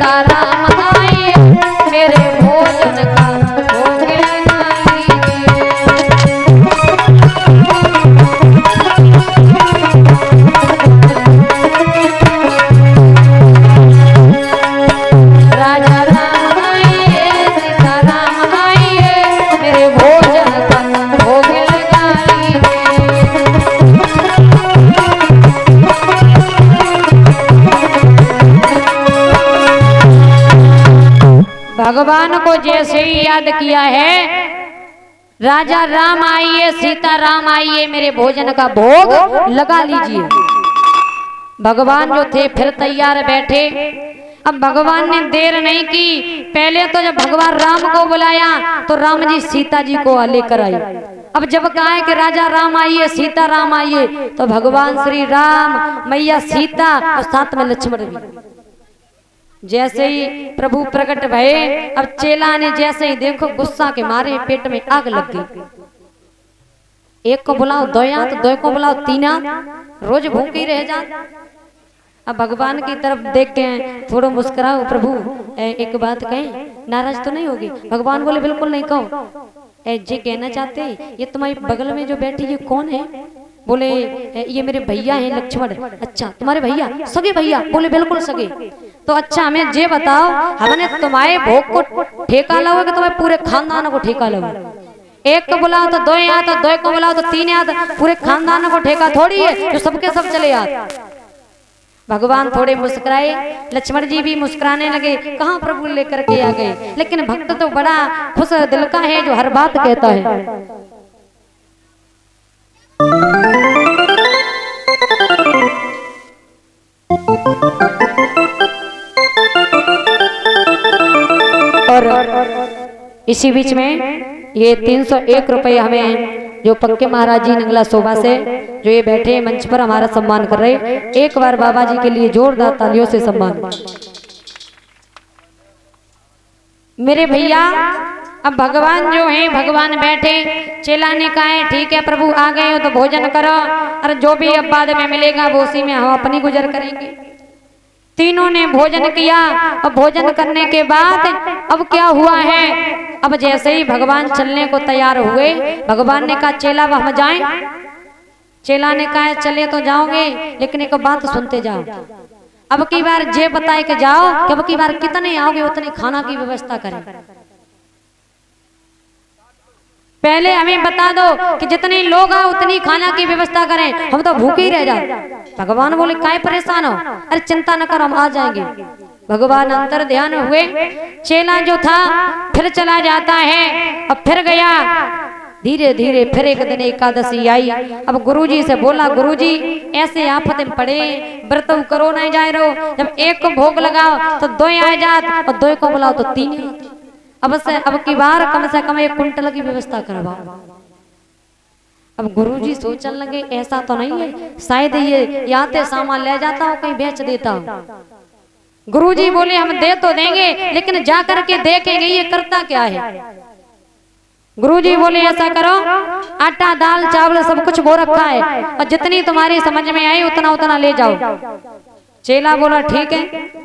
सीताराम आइए मेरे भोजन का भोग लगा लीजिए। राजा राम आइए सीताराम आइए मेरे भोजन का भोग लगा लीजिए। भगवान को जैसे ही याद किया है, राजा राम आइए सीता राम आइए मेरे भोजन का भोग लगा लीजिए। भगवान जो थे फिर तैयार बैठे। अब भगवान ने देर नहीं की, पहले तो जब भगवान राम को बुलाया तो राम जी सीता जी को लेकर आई। अब जब कहा है कि राजा राम आइए सीता राम आइए, तो भगवान श्री राम, मैया सीता और साथ में लक्ष्मण भी। जैसे ही प्रभु प्रकट भये, अब चेला ने जैसे ही देखो गुस्सा के मारे पेट में आग लग गई। एक को बुलाओ दो याद, दो को बुलाओ तीन याद, रोज भूखे ही रह जा। अब भगवान की तरफ देखते हैं, थोड़ा मुस्कुराओ प्रभु, एक बात कहें, नाराज तो नहीं होगी? भगवान बोले बिल्कुल नहीं, कहो। जी कहना चाहते ये तुम्हारे बगल में जो बैठी ये कौन है? बोले ये मेरे भैया हैं लक्ष्मण। अच्छा तुम्हारे भैया, सगे भैया? बोले बिल्कुल सगे। तो अच्छा हमें ये बताओ, हमने तुम्हारे भोग को ठेका लगा कि तुम्हारे पूरे खानदान को ठेका लगा? एक को बुलाओ तो दो याद, दो को बुलाओ तो तीन याद, पूरे खानदान को ठेका थोड़ी है जो सबके सब चले याद। भगवान थोड़े मुस्कुराए, लक्ष्मण जी भी मुस्कुराने लगे, कहाँ प्रभु लेकर के आ गए। लेकिन भक्त तो बड़ा खुश दिल का है जो हर बात कहता है। और इसी बीच में ये 301 रुपए हमें जो पक्के महाराज जी नंगला शोभा से जो ये बैठे मंच पर हमारा सम्मान कर रहे, एक बार बाबा जी के लिए जोरदार तालियों से सम्मान। मेरे भैया अब भगवान जो है भगवान बैठे, चेला ने कहा है ठीक है प्रभु आ गए हो तो भोजन करो, और जो भी अब बाद में मिलेगा वो उसी में हम अपनी गुजर करेंगे। तीनों ने भोजन किया। अब भोजन करने के बाद अब क्या हुआ है, अब जैसे ही भगवान चलने को तैयार हुए, भगवान ने कहा चेला वह हम जाएं। चेला ने कहा चले तो जाओगे लेकिन एक बात सुनते जाओ, अब की बार जे बताए कि जाओ कि अब की बार कितने आओगे उतने खाना की व्यवस्था करें। पहले हमें बता दो कि जितने लोग आओ उतनी खाना की व्यवस्था करें, हम तो भूखे ही रह जाए। भगवान बोले काहे परेशान हो, अरे चिंता न कर हम आ जाएंगे। भगवान अंतर ध्यान हुए, चेला जो था फिर चला जाता है। अब फिर गया धीरे धीरे, फिर एक दिन एकादशी आई। अब गुरुजी से बोला गुरुजी ऐसे आफत में पड़े, व्रत करो नहीं जाए रहो, जब एक को भोग लगाओ तो दो आ जात और दो को बुलाओ तो तीन। अब की बार कम से कम 1 कुंटल की व्यवस्था करवाओ। अब गुरुजी सोचने लगे ऐसा तो नहीं है, शायद ये आते सामान ले जाता हो कहीं बेच देता हो। गुरुजी बोले हम दे तो देंगे लेकिन जा करके देखेंगे ये करता क्या है। गुरुजी बोले ऐसा करो आटा दाल चावल सब कुछ वो रखा है और जितनी तुम्हारी समझ में आई उतना उतना ले जाओ। चेला बोला ठीक है।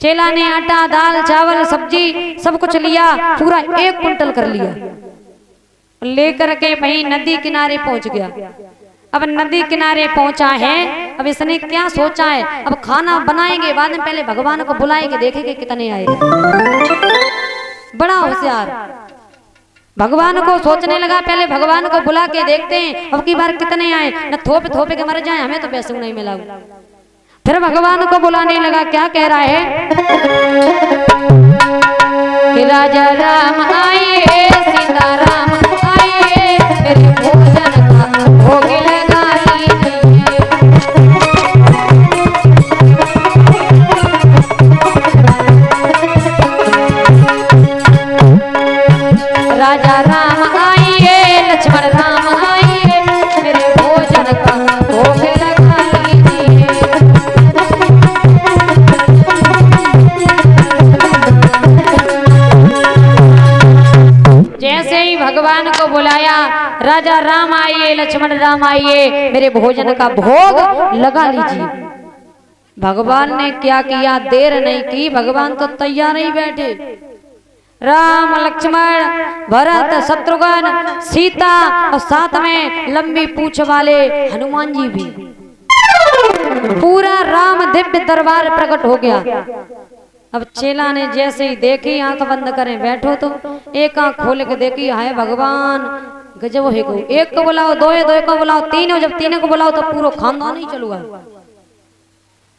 चेला ने आटा दाल चावल सब्जी सब कुछ लिया, पूरा 1 कुंटल कर लिया, लेकर के वहीं नदी किनारे पहुंच गया। अब नदी किनारे पहुंचा है, अब इसने क्या सोचा है, अब खाना बनाएंगे बाद में, पहले भगवान को बुलाएंगे देखेंगे कितने आए। बड़ा होशियार भगवान को सोचने लगा, पहले भगवान को बुला के देखते हैं अब की बार कितने आए, न थोपे थोपे के मर जाए, हमें तो पैसे नहीं मिला। फिर भगवान को बुलाने लगा, क्या कह रहा है कि राजा राम आइए सीता राम आइए मेरे भोजन का भोग लगा लीजिए। राजा राम आइए लक्ष्मण राम आइए मेरे भोजन का भोग लगा लीजिए। जैसे ही भगवान को बुलाया, राजा राम आइए लक्ष्मण राम आइए मेरे भोजन का भोग लगा लीजिए। भगवान ने क्या किया, देर नहीं की, भगवान तो तैयार ही बैठे। राम लक्ष्मण भरत शत्रुघ्न सीता और साथ में लंबी पूंछ वाले हनुमान जी भी। पूरा राम दिव्य दरबार प्रकट हो गया। अब चेला ने जैसे ही देखी, आंख बंद करें बैठो, तो एक आंख खोल के देखी, हाय भगवान गजब है को। एक को बुलाओ, दो को बुलाओ, तीन, जब तीन को बुलाओ तो पूरा खानदान ही चलूगा।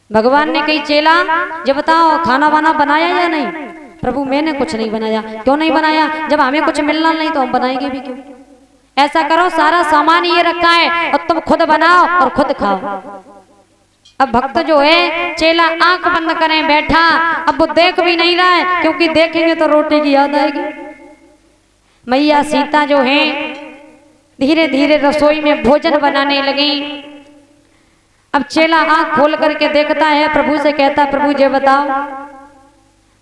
भगवान ने कही चेला जब बताओ खाना वाना बनाया या नहीं? प्रभु मैंने कुछ नहीं बनाया। क्यों नहीं बनाया? जब हमें कुछ मिलना नहीं तो हम बनाएंगे भी क्यों? ऐसा करो सारा सामान ये रखा है और तुम खुद बनाओ और खुद खाओ। अब भक्त जो है चेला आंख बंद करें बैठा, अब वो देख भी नहीं रहा है, क्योंकि देखेंगे तो रोटी की याद आएगी। मैया सीता जो है धीरे धीरे रसोई में भोजन बनाने लगी। अब चेला आंख खोल करके देखता है, प्रभु से कहता, प्रभु जी बताओ,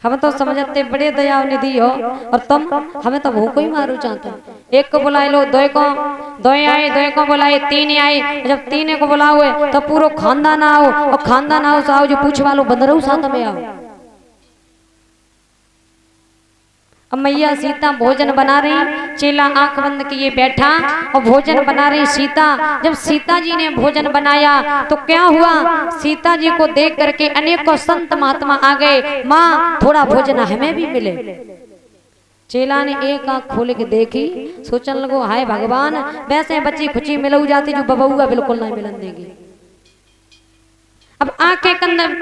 हम तो समझते बड़े दयाव निधि हो और तुम हमें तो भूख ही मारू चाहते। एक को बुलाए लो, दो आए, दो को बुलाए, तीन आए, जब तीन को बुलाओ तो पूरा खानदान आओ, और खानदान आओ तो आओ जो पूछ वालो बंदरो साथ में आओ। अब मैया सीता भोजन बना रही, चेला आंख बंद किए बैठा और भोजन बना रही सीता। जब सीता जी ने भोजन बनाया तो क्या हुआ, सीता जी को देख करके अनेकों संत महात्मा आ गए, माँ थोड़ा भोजन हमें भी मिले। चेला ने एक आंख खोल के देखी, सोचने लगो हाय भगवान, वैसे बच्ची खुची मिलऊ जाती जो बबुआ बिल्कुल नहीं मिलन देगी। अब आंखें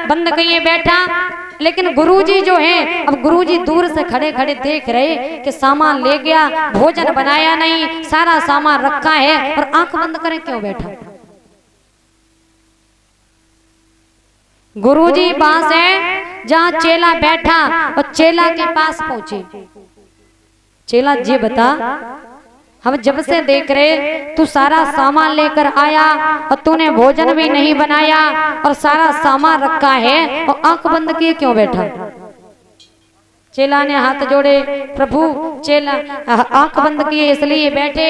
बंद किए बैठा, लेकिन गुरुजी जो है, अब गुरुजी दूर से खड़े खड़े देख रहे कि सामान ले गया, भोजन बनाया नहीं, सारा सामान रखा है और आंख बंद करें क्यों बैठा। गुरुजी पास है जहां चेला बैठा और चेला के पास पहुंचे। चेला जी बता, हम जब से देख रहे तू सारा सामान लेकर आया और तूने भोजन भी नहीं बनाया और सारा सामान रखा है और आंख बंद किए क्यों बैठा। चेला ने हाथ जोड़े, प्रभु चेला आंख बंद किए इसलिए बैठे,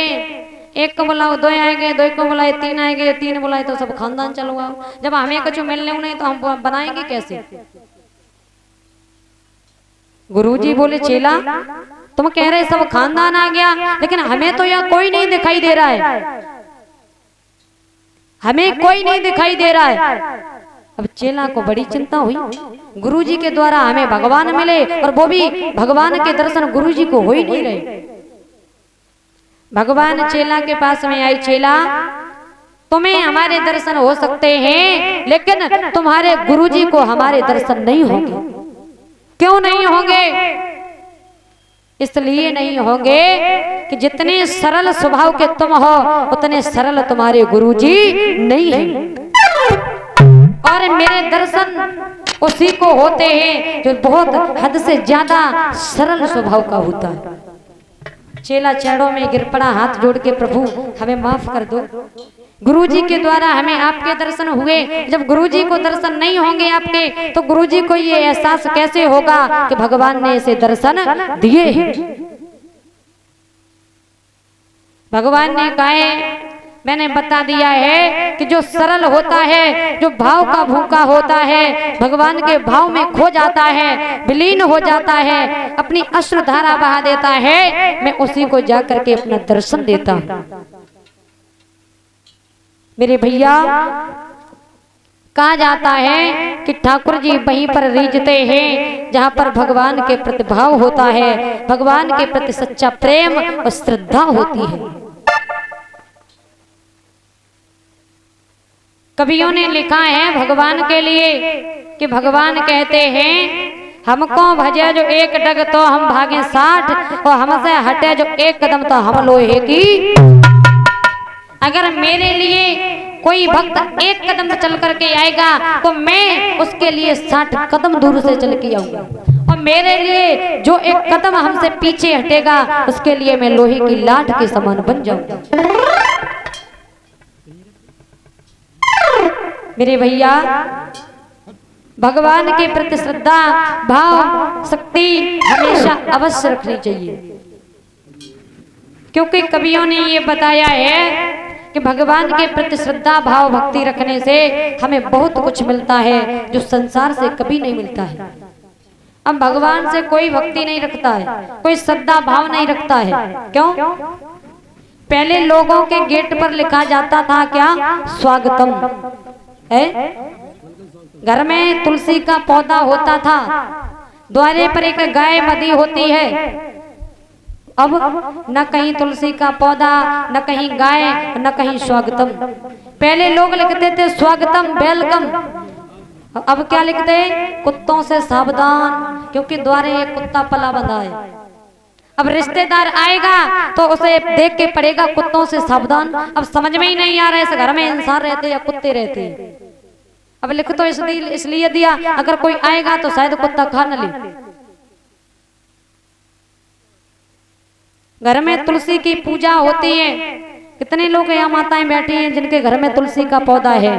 एक को बुलाओ दो आएंगे, दो को बुलाए तीन आएंगे, तीन बुलाए तो सब खानदान चलवाओ। जब हमें कुछ मिलने नहीं तो हम बनाएंगे कैसे। गुरुजी बोले चेला तुम कह रहे सब खानदान आ गया, लेकिन हमें तो यहाँ कोई नहीं दिखाई दे रहा है, हमें कोई नहीं दिखाई दे रहा है। अब चेला को बड़ी चिंता हुई, गुरुजी के द्वारा हमें भगवान मिले और वो भी भगवान के दर्शन गुरुजी को हो ही नहीं रहे। भगवान चेला के पास में आई, चेला तुम्हें हमारे दर्शन हो सकते हैं, लेकिन तुम्हारे गुरुजी को हमारे दर्शन नहीं होंगे। क्यों नहीं होंगे? इसलिए नहीं होंगे कि जितने सरल स्वभाव के तुम हो उतने सरल तुम्हारे गुरुजी नहीं हैं। और मेरे दर्शन उसी को होते हैं जो बहुत हद से ज्यादा सरल स्वभाव का होता है। चेला चरणों में गिर पड़ा, हाथ जोड़ के, प्रभु हमें माफ कर दो, गुरुजी के द्वारा हमें आपके दर्शन हुए। जब गुरुजी को दर्शन नहीं होंगे आपके तो गुरुजी को ये एहसास कैसे होगा कि भगवान ने इसे दर्शन दिए हैं। भगवान ने कहा है, मैंने बता दिया है कि जो सरल होता है, जो भाव का भूखा होता है, भगवान के भाव में खो जाता है, विलीन हो जाता है, अपनी अश्रुधारा बहा देता है, मैं उसी को जाकर के अपना दर्शन देता हूं। मेरे भैया कहा जाता है कि ठाकुर जी वहीं पर रीझते हैं जहां पर भगवान के प्रति भाव होता है, भगवान के प्रति सच्चा प्रेम और श्रद्धा होती है। कवियों ने लिखा है भगवान के लिए कि भगवान कहते हैं, हमको भजे जो एक डग तो हम भागे 60, और हमसे हटे जो एक कदम तो हम लोहे की। अगर मेरे लिए कोई भक्त एक कदम चल करके आएगा तो मैं उसके लिए 60 कदम दूर से चल के आऊंगा, और मेरे लिए जो एक कदम हमसे पीछे हटेगा उसके लिए मैं लोहे की लाठ के समान बन जाऊंगा। मेरे भैया भगवान के प्रति श्रद्धा भाव शक्ति हमेशा अवश्य रखनी चाहिए, क्योंकि कवियों ने ये बताया है कि भगवान के प्रति श्रद्धा भाव भक्ति रखने से हमें बहुत कुछ मिलता है जो संसार से कभी नहीं मिलता है। अब भगवान से कोई भक्ति नहीं रखता है, कोई श्रद्धा भाव नहीं रखता है, क्यों? पहले लोगों के गेट पर लिखा जाता था क्या? स्वागतम है। घर में तुलसी का पौधा होता था, द्वारे पर एक गाय बंधी होती है। अब न कहीं तुलसी का पौधा, न कहीं गाय, न कहीं स्वागतम। पहले लोग लिखते थे स्वागतम वेलकम, अब क्या लिखते हैं? कुत्तों से सावधान, क्योंकि द्वारे एक कुत्ता पला बंधा है। अब रिश्तेदार आएगा तो उसे देख के पड़ेगा कुत्तों से सावधान। अब समझ में ही नहीं आ रहा है इस घर में इंसान रहते या कुत्ते रहते। अब लिख तो इसलिए दिया अगर कोई आएगा तो शायद कुत्ता खा न ले। घर में तुलसी की पूजा होती है। कितने लोग यहाँ माताएं बैठी हैं जिनके घर में तुलसी का पौधा है?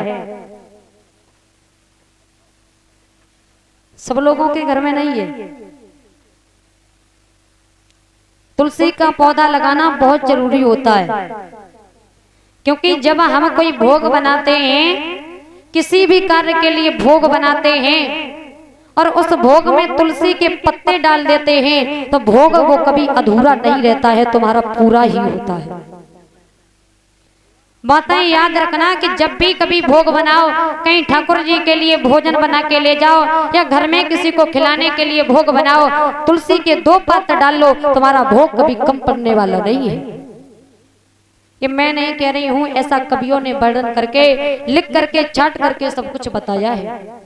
सब लोगों के घर में नहीं है। तुलसी का पौधा लगाना बहुत जरूरी होता है, क्योंकि जब हम कोई भोग बनाते हैं, किसी भी कार्य के लिए भोग बनाते हैं और उस भोग में तुलसी के पत्ते डाल देते हैं तो भोग वो कभी अधूरा नहीं रहता है, तुम्हारा पूरा ही होता है। बातें याद रखना कि जब भी कभी भोग बनाओ, कहीं ठाकुर जी के लिए भोजन बना के ले जाओ या घर में किसी को खिलाने के लिए भोग बनाओ, तुलसी के 2 पत्ते डाल लो, तुम्हारा भोग कभी कम पड़ने वाला नहीं है। ये मैं नहीं कह रही हूँ, ऐसा कवियों ने वर्णन करके, लिख करके, छाट करके सब कुछ बताया है।